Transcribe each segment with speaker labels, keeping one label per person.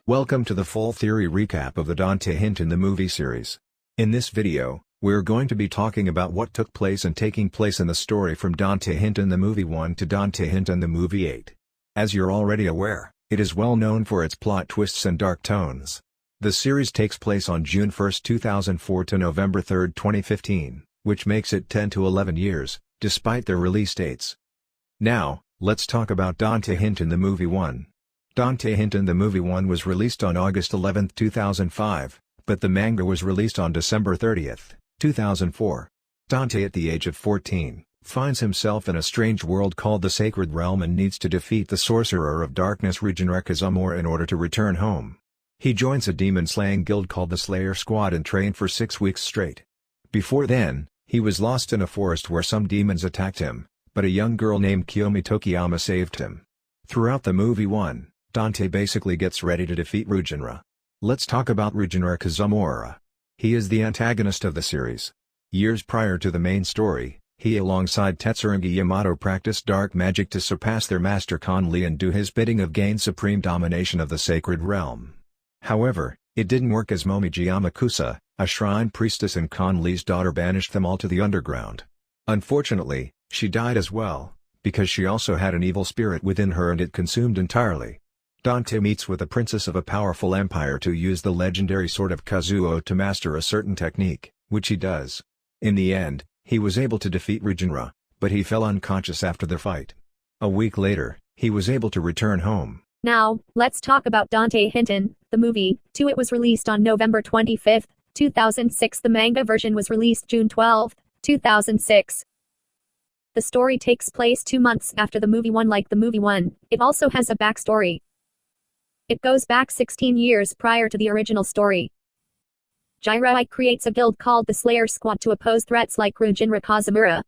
Speaker 1: Welcome to the full theory recap of the Dante Hinton The Movie series. In this video, we're going to be talking about what took place and taking place in the story from Dante Hinton The Movie 1 to Dante Hinton The Movie 8. As you're already aware, it is well known for its plot twists and dark tones. The series takes place on June 1, 2004 to November 3, 2015, which makes it 10 to 11 years, despite their release dates. Now, let's talk about Dante Hinton The Movie 1. Dante Hinton The Movie 1 was released on August 11, 2005, but the manga was released on December 30, 2004. Dante, at the age of 14, finds himself in a strange world called the Sacred Realm and needs to defeat the Sorcerer of Darkness Reincarnated Kazumura in order to return home. He joins a demon-slaying guild called the Slayer Squad and trained for 6 weeks straight. Before then, he was lost in a forest where some demons attacked him, but a young girl named Kiyomi Tokiyama saved him. Throughout the movie 1, Dante basically gets ready to defeat Reincarnated. Let's talk about Reincarnated Kazumura. He is the antagonist of the series. Years prior to the main story, he alongside Tetsurugi Yamato practiced dark magic to surpass their master Kon Lee and do his bidding of gain supreme domination of the Sacred Realm. However, it didn't work as Momiji Yamakusa, a shrine priestess and Kon Lee's daughter, banished them all to the underground. Unfortunately, she died as well, because she also had an evil spirit within her and it consumed entirely. Dante meets with a princess of a powerful empire to use the legendary sword of Kazuo to master a certain technique, which he does. In the end, he was able to defeat Reincarnated, but he fell unconscious after the fight. A week later, he was able to return home.
Speaker 2: Now, let's talk about Dante Hinton, the movie. It was released on November 25, 2006. The manga version was released June 12, 2006. The story takes place 2 months after the movie 1. Like the movie 1, it also has a backstory. It goes back 16 years prior to the original story. Jiraiya creates a guild called the Slayer Squad to oppose threats like Reincarnated Kazumura.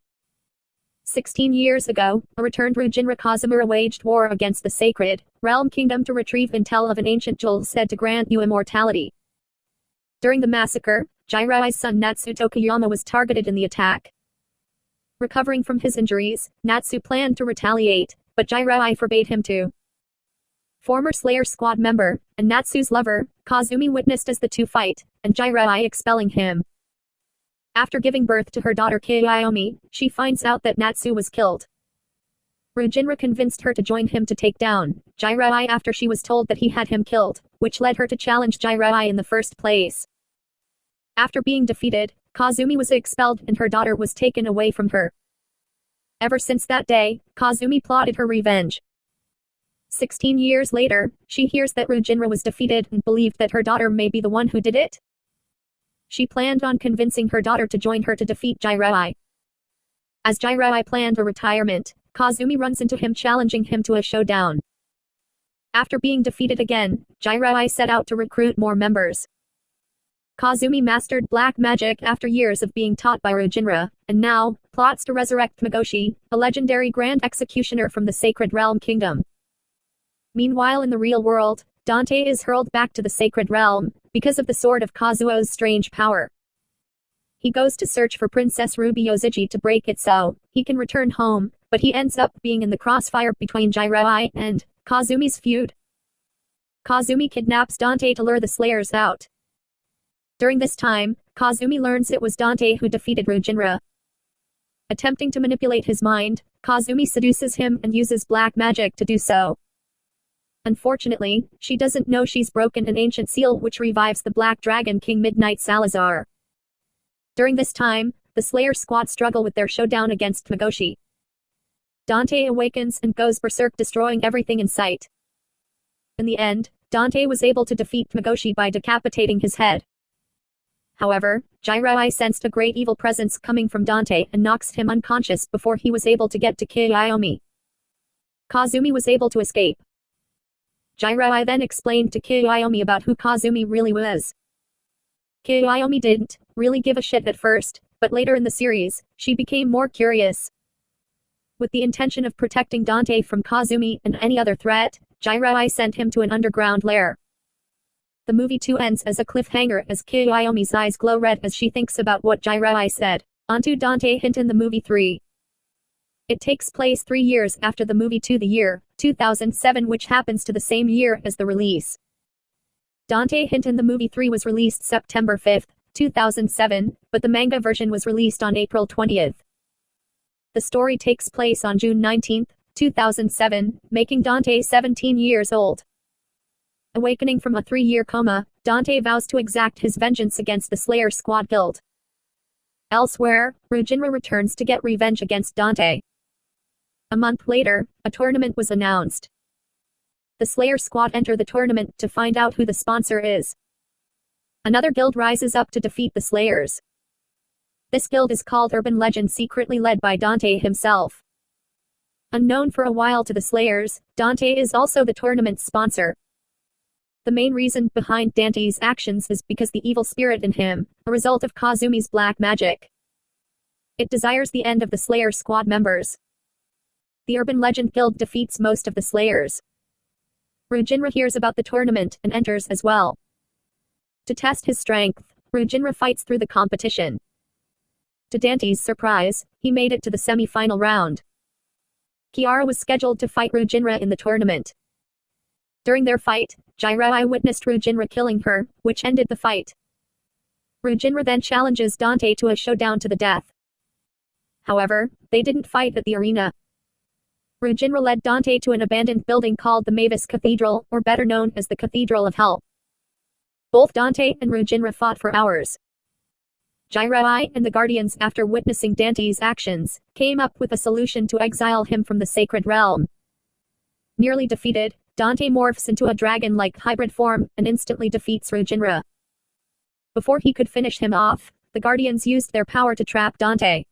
Speaker 2: 16 years ago, a returned Reincarnated Kazumura waged war against the Sacred Realm Kingdom to retrieve intel of an ancient jewel said to grant you immortality. During the massacre, Jiraiya's son Natsu Tokiyama was targeted in the attack. Recovering from his injuries, Natsu planned to retaliate, but Jiraiya forbade him to. Former Slayer Squad member, and Natsu's lover, Kazumi witnessed as the two fight, and Jiraiya expelling him. After giving birth to her daughter Kiyomi, she finds out that Natsu was killed. Reincarnated convinced her to join him to take down Jiraiya after she was told that he had him killed, which led her to challenge Jiraiya in the first place. After being defeated, Kazumi was expelled and her daughter was taken away from her. Ever since that day, Kazumi plotted her revenge. 16 years later, she hears that Reincarnated was defeated and believed that her daughter may be the one who did it. She planned on convincing her daughter to join her to defeat Jiraiya. As Jiraiya planned a retirement, Kazumi runs into him challenging him to a showdown. After being defeated again, Jiraiya set out to recruit more members. Kazumi mastered black magic after years of being taught by Reincarnated, and now plots to resurrect Magoshi, a legendary grand executioner from the Sacred Realm Kingdom. Meanwhile, in the real world, Dante is hurled back to the Sacred Realm because of the sword of Kazuo's strange power. He goes to search for Princess Ruby Yozuji to break it so he can return home, but he ends up being in the crossfire between Jiraiya and Kazumi's feud. Kazumi kidnaps Dante to lure the Slayers out. During this time, Kazumi learns it was Dante who defeated Reincarnated. Attempting to manipulate his mind, Kazumi seduces him and uses black magic to do so. Unfortunately, she doesn't know she's broken an ancient seal which revives the Black Dragon King Midnight Salazar. During this time, the Slayer Squad struggle with their showdown against Magoshi. Dante awakens and goes berserk, destroying everything in sight. In the end, Dante was able to defeat Magoshi by decapitating his head. However, Jiraiya sensed a great evil presence coming from Dante and knocks him unconscious before he was able to get to Kiyomi. Kazumi was able to escape. Jiraiya then explained to Kiyomi about who Kazumi really was. Kiyomi didn't really give a shit at first, but later in the series, she became more curious. With the intention of protecting Dante from Kazumi and any other threat, Jiraiya sent him to an underground lair. The movie 2 ends as a cliffhanger as Kiyomi's eyes glow red as she thinks about what Jiraiya said. Onto Dante Hinton The Movie 3. It takes place 3 years after the movie 2, the year 2007, which happens to the same year as the release. Dante Hinton The Movie 3 was released September 5, 2007, but the manga version was released on April 20th. The story takes place on June 19, 2007, making Dante 17 years old. Awakening from a 3-year coma, Dante vows to exact his vengeance against the Slayer Squad Guild. Elsewhere, Rujinra returns to get revenge against Dante. A month later, a tournament was announced. The Slayer Squad enter the tournament to find out who the sponsor is. Another guild rises up to defeat the Slayers. This guild is called Urban Legend, secretly led by Dante himself. Unknown for a while to the Slayers, Dante is also the tournament's sponsor. The main reason behind Dante's actions is because the evil spirit in him, a result of Kazumi's black magic. It desires the end of the Slayer Squad members. The Urban Legend Guild defeats most of the Slayers. Rujinra hears about the tournament and enters as well. To test his strength, Rujinra fights through the competition. To Dante's surprise, he made it to the semi-final round. Kiara was scheduled to fight Rujinra in the tournament. During their fight, Jiraiya witnessed Rujinra killing her, which ended the fight. Rujinra then challenges Dante to a showdown to the death. However, they didn't fight at the arena. Rujinra led Dante to an abandoned building called the Mavis Cathedral, or better known as the Cathedral of Hell. Both Dante and Rujinra fought for hours. Jiraiya and the Guardians, after witnessing Dante's actions, came up with a solution to exile him from the sacred realm. Nearly defeated, Dante morphs into a dragon-like hybrid form and instantly defeats Rujinra. Before he could finish him off, the Guardians used their power to trap Dante.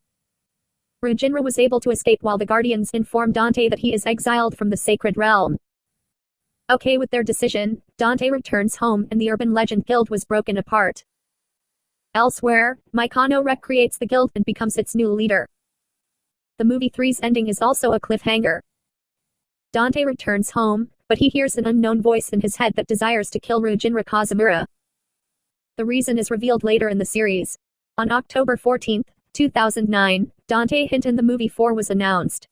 Speaker 2: Rujinra was able to escape while the Guardians inform Dante that he is exiled from the sacred realm. Okay with their decision, Dante returns home and the Urban Legend Guild was broken apart. Elsewhere, Mikano recreates the guild and becomes its new leader. The movie 3's ending is also a cliffhanger. Dante returns home, but he hears an unknown voice in his head that desires to kill Rujinra Kazumura. The reason is revealed later in the series. On October 14, 2009, Dante Hinton The Movie 4 was announced.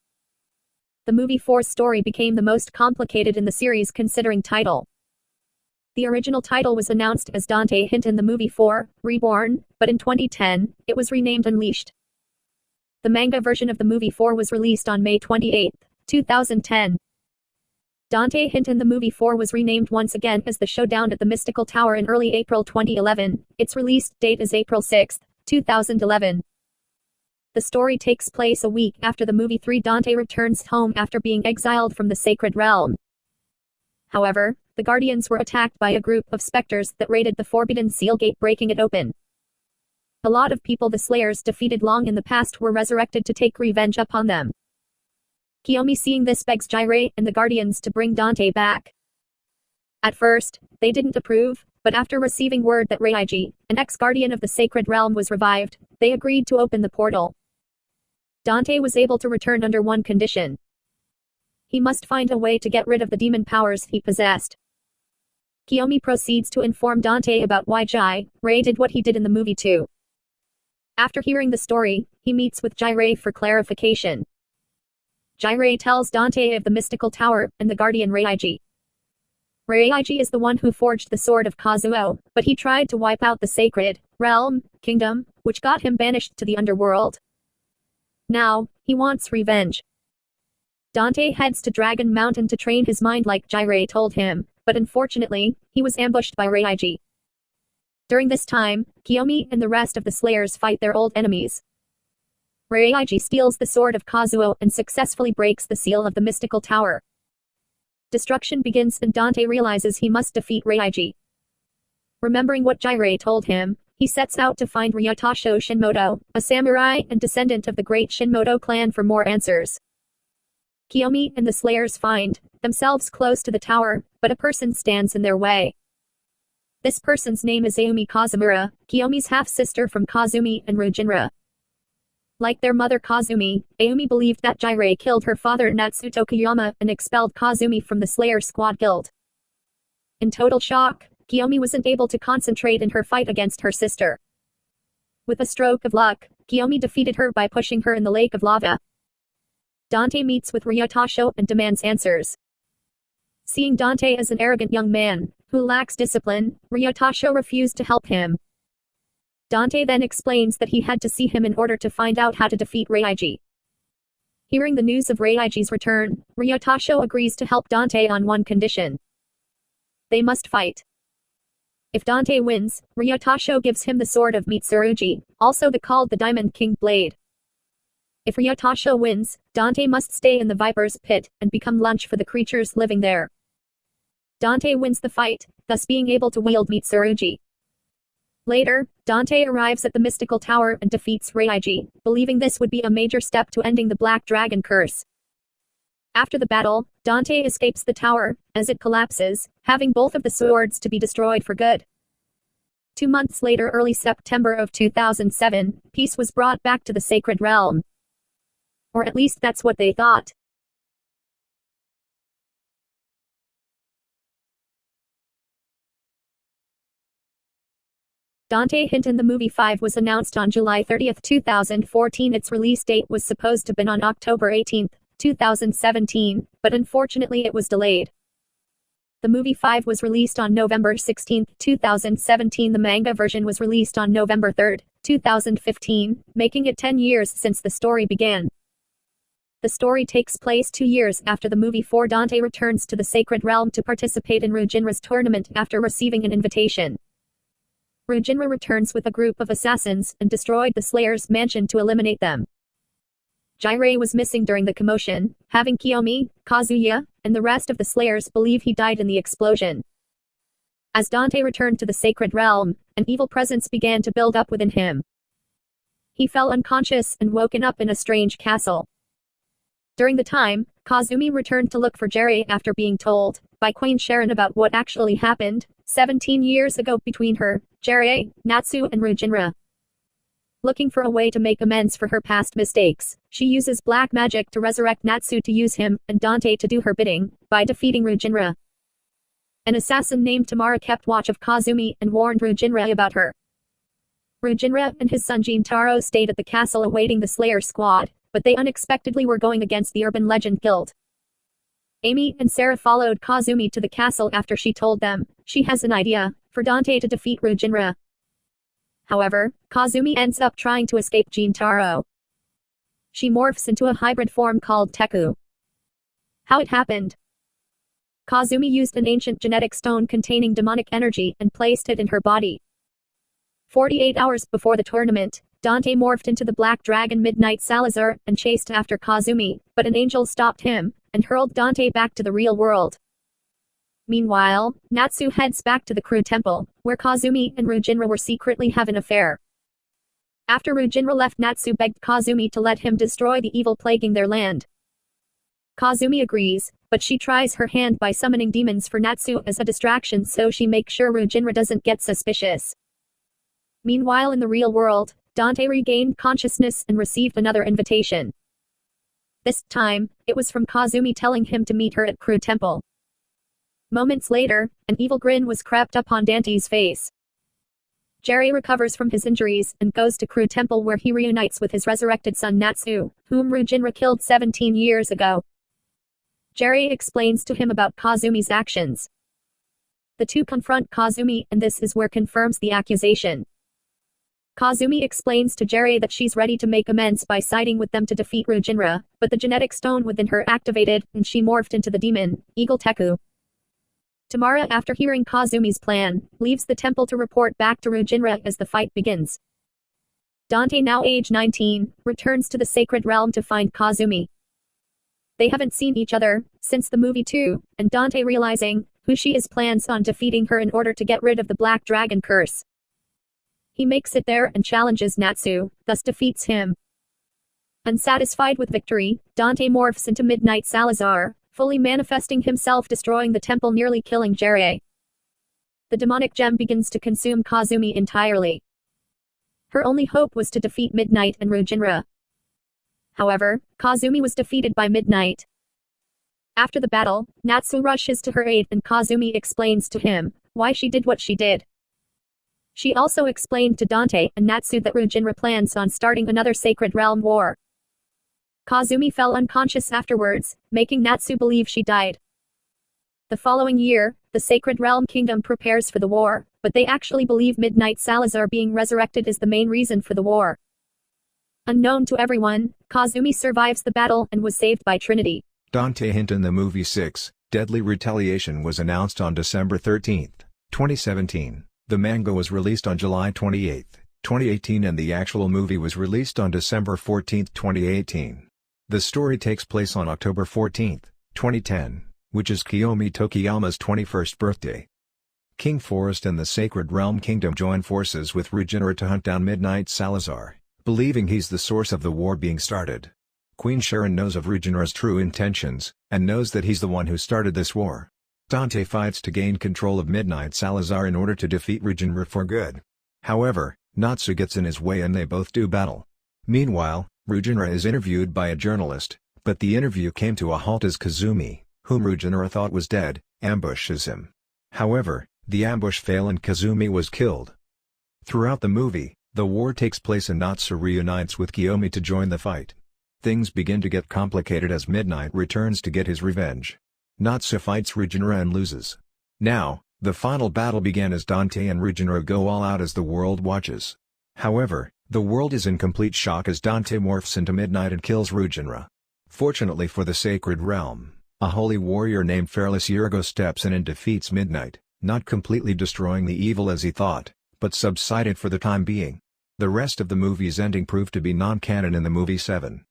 Speaker 2: The movie 4's story became the most complicated in the series considering title. The original title was announced as Dante Hinton The Movie 4, Reborn, but in 2010, it was renamed Unleashed. The manga version of the movie 4 was released on May 28, 2010. Dante Hinton The Movie 4 was renamed once again as The Showdown at the Mystical Tower in early April 2011. Its release date is April 6, 2011. The story takes place a week after the movie 3. Dante returns home after being exiled from the sacred realm. However, the Guardians were attacked by a group of specters that raided the Forbidden Seal Gate, breaking it open. A lot of people the Slayers defeated long in the past were resurrected to take revenge upon them. Kiyomi, seeing this, begs Jiraiya and the Guardians to bring Dante back. At first, they didn't approve, but after receiving word that Reiji, an ex-guardian of the sacred realm, was revived, they agreed to open the portal. Dante was able to return under one condition. He must find a way to get rid of the demon powers he possessed. Kiyomi proceeds to inform Dante about why Jiraiya did what he did in the movie 2. After hearing the story, he meets with Jiraiya for clarification. Jiraiya tells Dante of the mystical tower and the guardian Reiji. Reiji is the one who forged the sword of Kazuo, but he tried to wipe out the sacred realm kingdom, which got him banished to the underworld. Now, he wants revenge. Dante heads to Dragon Mountain to train his mind like Jiraiya told him, but unfortunately, he was ambushed by Reiji. During this time, Kiyomi and the rest of the Slayers fight their old enemies. Reiji steals the sword of Kazuo and successfully breaks the seal of the mystical tower. Destruction begins and Dante realizes he must defeat Reiji. Remembering what Jiraiya told him, he sets out to find Ryutasho Shinmoto, a samurai and descendant of the great Shinmoto clan, for more answers. Kiyomi and the Slayers find themselves close to the tower, but a person stands in their way. This person's name is Ayumi Kazumura, Kiyomi's half-sister from Kazumi and Rujinra. Like their mother Kazumi, Ayumi believed that Jiraiya killed her father Natsuto Koyama and expelled Kazumi from the Slayer Squad Guild. In total shock, Kiyomi wasn't able to concentrate in her fight against her sister. With a stroke of luck, Kiyomi defeated her by pushing her in the lake of lava. Dante meets with Ryutasho and demands answers. Seeing Dante as an arrogant young man, who lacks discipline, Ryutasho refused to help him. Dante then explains that he had to see him in order to find out how to defeat Reiji. Hearing the news of Reiji's return, Ryutasho agrees to help Dante on one condition. They must fight. If Dante wins, Ryutasho gives him the sword of Mitsurugi, also called the Diamond King Blade. If Ryutasho wins, Dante must stay in the Viper's Pit and become lunch for the creatures living there. Dante wins the fight, thus being able to wield Mitsurugi. Later, Dante arrives at the mystical tower and defeats Reiji, believing this would be a major step to ending the Black Dragon curse. After the battle, Dante escapes the tower, as it collapses, having both of the swords to be destroyed for good. 2 months later, early September of 2007, peace was brought back to the Sacred Realm. Or at least that's what they thought. Dante Hinton The Movie 5 was announced on July 30, 2014. Its release date was supposed to have been on October 18, 2017, but unfortunately it was delayed. The movie 5 was released on November 16, 2017. The manga version was released on November 3, 2015, making it 10 years since the story began. The story takes place 2 years after the movie 4. Dante returns to the Sacred Realm to participate in Rujinra's tournament after receiving an invitation. Rujinra returns with a group of assassins and destroyed the Slayer's mansion to eliminate them. Jiraiya was missing during the commotion, having Kiyomi, Kazuya, and the rest of the Slayers believe he died in the explosion. As Dante returned to the Sacred Realm, an evil presence began to build up within him. He fell unconscious and woken up in a strange castle. During the time, Kazumi returned to look for Jiraiya after being told by Queen Sharon about what actually happened 17 years ago between her, Jiraiya, Natsu and Rujinra. Looking for a way to make amends for her past mistakes, she uses black magic to resurrect Natsu to use him and Dante to do her bidding, by defeating Rujinra. An assassin named Tamara kept watch of Kazumi and warned Rujinra about her. Rujinra and his son Jintaro stayed at the castle awaiting the Slayer squad, but they unexpectedly were going against the Urban Legend Guild. Amy and Sarah followed Kazumi to the castle after she told them she has an idea for Dante to defeat Rujinra. However, Kazumi ends up trying to escape Jintaro. She morphs into a hybrid form called Teku. How it happened? Kazumi used an ancient genetic stone containing demonic energy and placed it in her body. 48 hours before the tournament, Dante morphed into the Black Dragon Midnight Salazar and chased after Kazumi, but an angel stopped him and hurled Dante back to the real world. Meanwhile, Natsu heads back to the Crew Temple, where Kazumi and Rujinra were secretly having an affair. After Rujinra left, Natsu begged Kazumi to let him destroy the evil plaguing their land. Kazumi agrees, but she tries her hand by summoning demons for Natsu as a distraction so she makes sure Rujinra doesn't get suspicious. Meanwhile, in the real world, Dante regained consciousness and received another invitation. This time, it was from Kazumi telling him to meet her at Crew Temple. Moments later, an evil grin was crept up on Dante's face. Jerry recovers from his injuries and goes to Crew Temple where he reunites with his resurrected son Natsu, whom Rujinra killed 17 years ago. Jerry explains to him about Kazumi's actions. The two confront Kazumi and this is where confirms the accusation. Kazumi explains to Jerry that she's ready to make amends by siding with them to defeat Rujinra, but the genetic stone within her activated and she morphed into the demon, Eagle Teku. Tamara, after hearing Kazumi's plan, leaves the temple to report back to Rujinra as the fight begins. Dante, now age 19, returns to the Sacred Realm to find Kazumi. They haven't seen each other since the movie 2, and Dante, realizing who she is, plans on defeating her in order to get rid of the Black Dragon curse. He makes it there and challenges Natsu, thus defeats him. Unsatisfied with victory, Dante morphs into Midnight Salazar, fully manifesting himself, destroying the temple, nearly killing Jiraiya. The demonic gem begins to consume Kazumi entirely. Her only hope was to defeat Midnight and Rujinra. However, Kazumi was defeated by Midnight. After the battle, Natsu rushes to her aid and Kazumi explains to him why she did what she did. She also explained to Dante and Natsu that Rujinra plans on starting another Sacred Realm war. Kazumi fell unconscious afterwards, making Natsu believe she died. The following year, the Sacred Realm Kingdom prepares for the war, but they actually believe Midnight Salazar being resurrected is the main reason for the war. Unknown to everyone, Kazumi survives the battle and was saved by Trinity.
Speaker 1: Dante Hinton The Movie 6, Deadly Retaliation was announced on December 13, 2017. The manga was released on July 28, 2018 and the actual movie was released on December 14, 2018. The story takes place on October 14, 2010, which is Kiyomi Tokiyama's 21st birthday. King Forest and the Sacred Realm Kingdom join forces with Regeneron to hunt down Midnight Salazar, believing he's the source of the war being started. Queen Sharon knows of Regeneron's true intentions, and knows that he's the one who started this war. Dante fights to gain control of Midnight Salazar in order to defeat Regeneron for good. However, Natsu gets in his way and they both do battle. Meanwhile, Regeneron is interviewed by a journalist, but the interview came to a halt as Kazumi, whom Regeneron thought was dead, ambushes him. However, the ambush failed and Kazumi was killed. Throughout the movie, the war takes place and Natsu reunites with Kiyomi to join the fight. Things begin to get complicated as Midnight returns to get his revenge. Natsu fights Regeneron and loses. Now, the final battle began as Dante and Regeneron go all out as the world watches. However, the world is in complete shock as Dante morphs into Midnight and kills Regeneron. Fortunately for the Sacred Realm, a holy warrior named Fearless Yurgo steps in and defeats Midnight, not completely destroying the evil as he thought, but subsided for the time being. The rest of the movie's ending proved to be non-canon in the movie 7.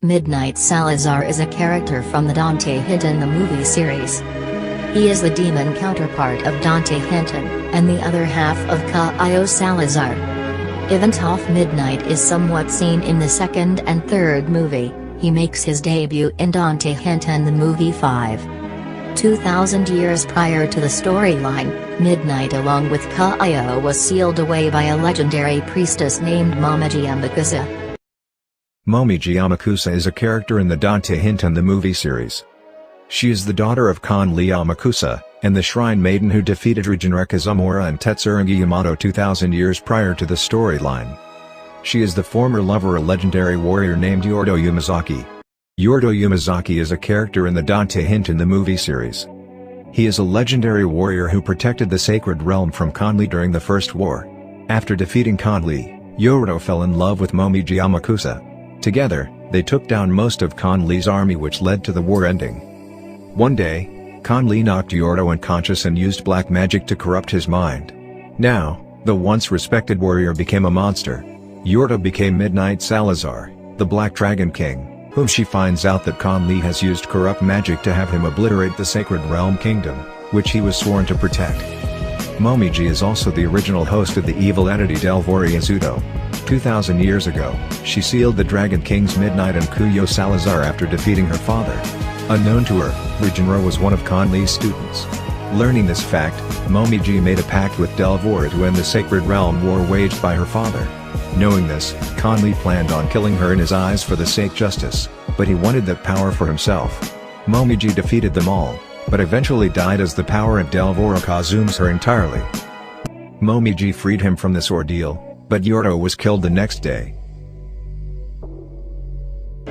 Speaker 3: Midnight Salazar is a character from the Dante Hinton The Movie series. He is the demon counterpart of Dante Hinton, and the other half of Caio Salazar. Even though Midnight is somewhat seen in the second and third movie, he makes his debut in Dante Hinton The Movie 5. 2,000 years prior to the storyline, Midnight along with Caio was sealed away by a legendary priestess named Momiji Yamakusa.
Speaker 1: Momiji Yamakusa is a character in the Dante Hinton The Movie series. She is the daughter of Conley Yamakusa, and the Shrine Maiden who defeated Regeneron Kazumura and Tetsurugi Yamato 2,000 years prior to the storyline. She is the former lover of a legendary warrior named Yordo Yamazaki. Yordo Yamazaki is a character in the Dante Hinton The Movie series. He is a legendary warrior who protected the Sacred Realm from Conley during the First War. After defeating Conley, Yordo fell in love with Momiji Yamakusa. Together, they took down most of Conley's army which led to the war ending. One day, Conley knocked Yordo unconscious and used black magic to corrupt his mind. Now, the once respected warrior became a monster. Yordo became Midnight Salazar, the Black Dragon King, whom she finds out that Conley has used corrupt magic to have him obliterate the Sacred Realm Kingdom, which he was sworn to protect. Momiji is also the original host of the evil entity Delvorah Yazuto. 2,000 years ago, she sealed the Dragon King's Midnight and Caio Salazar after defeating her father. Unknown to her, Regeneron was one of Conley's students. Learning this fact, Momiji made a pact with Delvorah to end the Sacred Realm war waged by her father. Knowing this, Conley planned on killing her in his eyes for the sake of justice, but he wanted that power for himself. Momiji defeated them all, but eventually died as the power of Delvorah consumes her entirely. Momiji freed him from this ordeal, but Yordo was killed the next day.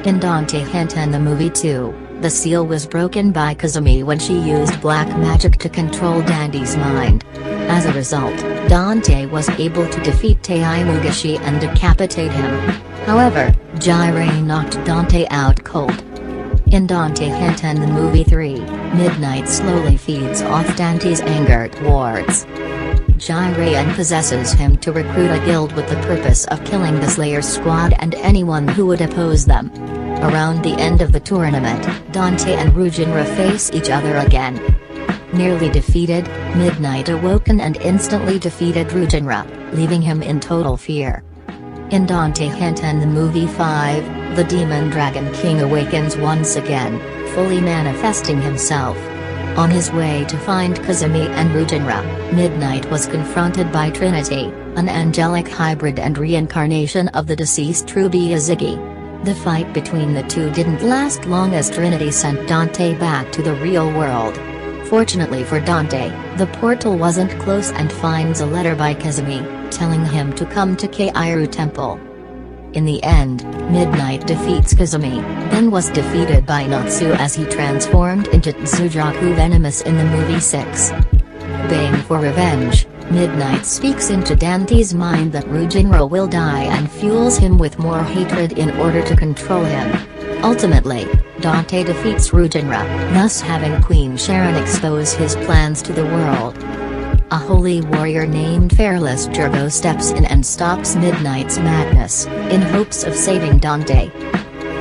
Speaker 3: In Dante Hinton The Movie 2, the seal was broken by Kazumi when she used black magic to control Dante's mind. As a result, Dante was able to defeat Tei Mugashi and decapitate him. However, Jiraiya knocked Dante out cold. In Dante Hinton The Movie 3, Midnight slowly feeds off Dante's anger towards Jiraiya possesses him to recruit a guild with the purpose of killing the Slayer Squad and anyone who would oppose them. Around the end of the tournament, Dante and Rujinra face each other again. Nearly defeated, Midnight awoken and instantly defeated Rujinra, leaving him in total fear. In Dante Hinton The Movie 5, the Demon Dragon King awakens once again, fully manifesting himself. On his way to find Kazumi and Rujinra, Midnight was confronted by Trinity, an angelic hybrid and reincarnation of the deceased Ruby Yazigi. The fight between the two didn't last long as Trinity sent Dante back to the real world. Fortunately for Dante, the portal wasn't close and finds a letter by Kazumi, telling him to come to Keiru Temple. In the end, Midnight defeats Kazumi, then was defeated by Natsu as he transformed into Tsujaku Venomous in the movie 6. Baying for revenge, Midnight speaks into Dante's mind that Rujinra will die and fuels him with more hatred in order to control him. Ultimately, Dante defeats Rujinra, thus having Queen Sharon expose his plans to the world. A holy warrior named Fearless Jergo steps in and stops Midnight's madness, in hopes of saving Dante.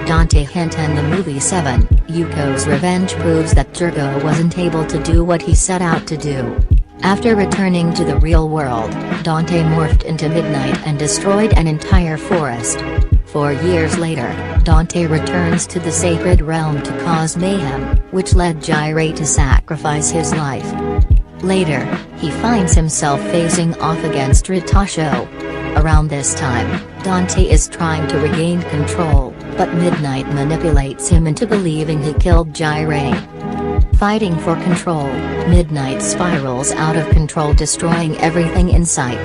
Speaker 3: Dante Hinton The Movie 7, Yuko's revenge proves that Jergo wasn't able to do what he set out to do. After returning to the real world, Dante morphed into Midnight and destroyed an entire forest. 4 years later, Dante returns to the sacred realm to cause mayhem, which led Jiraiya to sacrifice his life. Later, he finds himself facing off against Ritasho. Around this time, Dante is trying to regain control, but Midnight manipulates him into believing he killed Jiraiya. Fighting for control, Midnight spirals out of control, destroying everything in sight.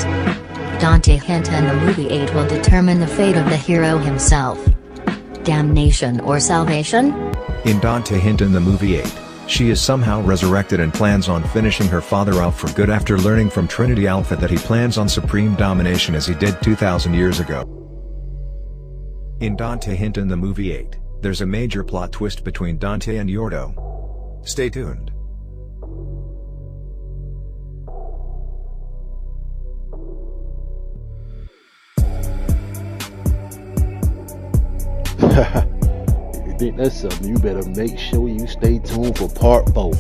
Speaker 3: Dante Hinton The Movie 8 will determine the fate of the hero himself. Damnation or salvation?
Speaker 1: In Dante Hinton The Movie 8, she is somehow resurrected and plans on finishing her father off for good after learning from Trinity Alpha that he plans on supreme domination as he did 2,000 years ago. In Dante Hinton The Movie 8, there's a major plot twist between Dante and Yordo. Stay tuned.
Speaker 4: If you think that's something, you better make sure you stay tuned for part 4.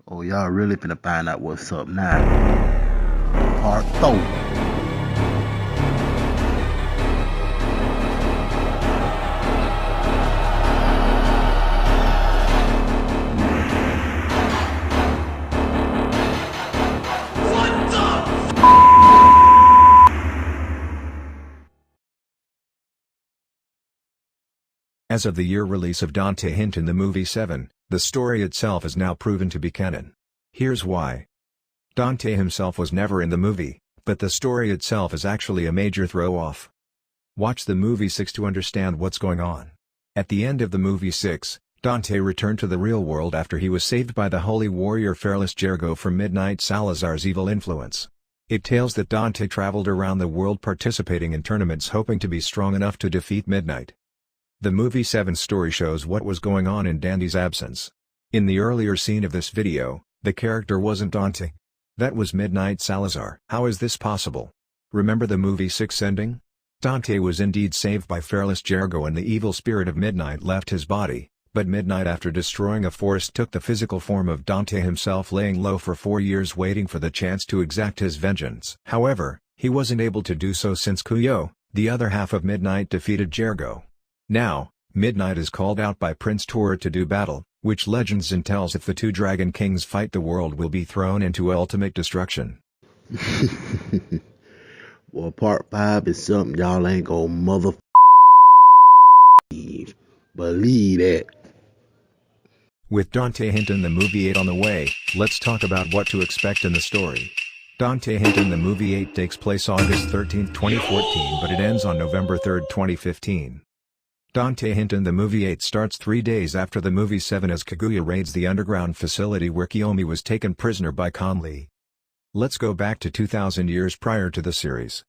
Speaker 4: Oh, y'all really finna find out what's up now. Part 4.
Speaker 1: As of the year release of Dante Hinton The Movie 7, the story itself is now proven to be canon. Here's why. Dante himself was never in the movie, but the story itself is actually a major throw-off. Watch the movie 6 to understand what's going on. At the end of the movie 6, Dante returned to the real world after he was saved by the holy warrior Fearless Jergo from Midnight Salazar's evil influence. It tells that Dante traveled around the world participating in tournaments hoping to be strong enough to defeat Midnight. The movie 7 story shows what was going on in Dante's absence. In the earlier scene of this video, the character wasn't Dante. That was Midnight Salazar. How is this possible? Remember the movie 6 ending? Dante was indeed saved by Fearless Jergo and the evil spirit of Midnight left his body, but Midnight after destroying a forest took the physical form of Dante himself, laying low for 4 years waiting for the chance to exact his vengeance. However, He wasn't able to do so since Kuyo, the other half of Midnight, defeated Jergo. Now, Midnight is called out by Prince Tora to do battle, which legends tells if the two Dragon Kings fight the world will be thrown into ultimate destruction.
Speaker 4: Well, part 5 is something y'all ain't gonna believe that.
Speaker 1: With Dante Hinton The Movie 8 on the way, let's talk about what to expect in the story. Dante Hinton The Movie 8 takes place August 13, 2014, but it ends on November 3, 2015. Dante Hinton The Movie 8 starts 3 days after the movie 7 as Kaguya raids the underground facility where Kiyomi was taken prisoner by Conley. Let's go back to 2000 years prior to the series.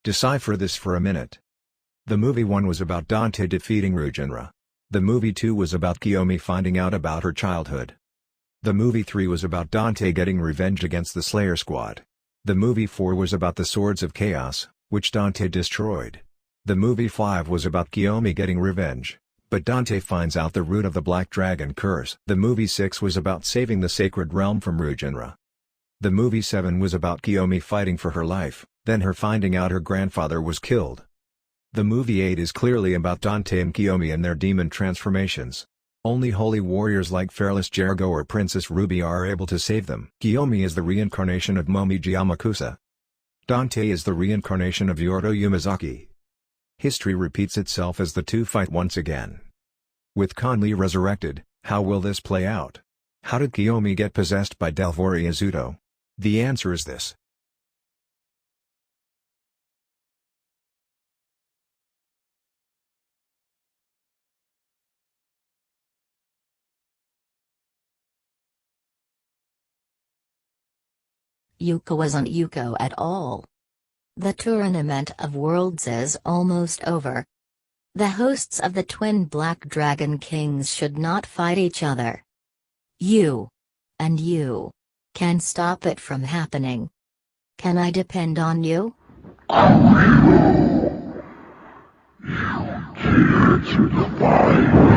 Speaker 1: Decipher this for a minute. The movie 1 was about Dante defeating Rujinra. The movie 2 was about Kiyomi finding out about her childhood. The movie 3 was about Dante getting revenge against the Slayer Squad. The movie 4 was about the Swords of Chaos, which Dante destroyed. The movie 5 was about Kiyomi getting revenge, but Dante finds out the root of the Black Dragon curse. The movie 6 was about saving the Sacred Realm from Rujinra. The movie 7 was about Kiyomi fighting for her life, then her finding out her grandfather was killed. The movie 8 is clearly about Dante and Kiyomi and their demon transformations. Only holy warriors like Fearless Jergo or Princess Ruby are able to save them. Kiyomi is the reincarnation of Momiji Yamakusa. Dante is the reincarnation of Yorto Yamazaki. History repeats itself as the two fight once again. With Conley resurrected, how will this play out? How did Kiyomi get possessed by Delvorah Yazuto? The answer is this.
Speaker 3: Yuko wasn't Yuko at all. The Tournament of Worlds is almost over. The hosts of the twin Black Dragon Kings should not fight each other. You and you can stop it from happening. Can I depend on you?
Speaker 5: You care to defy me?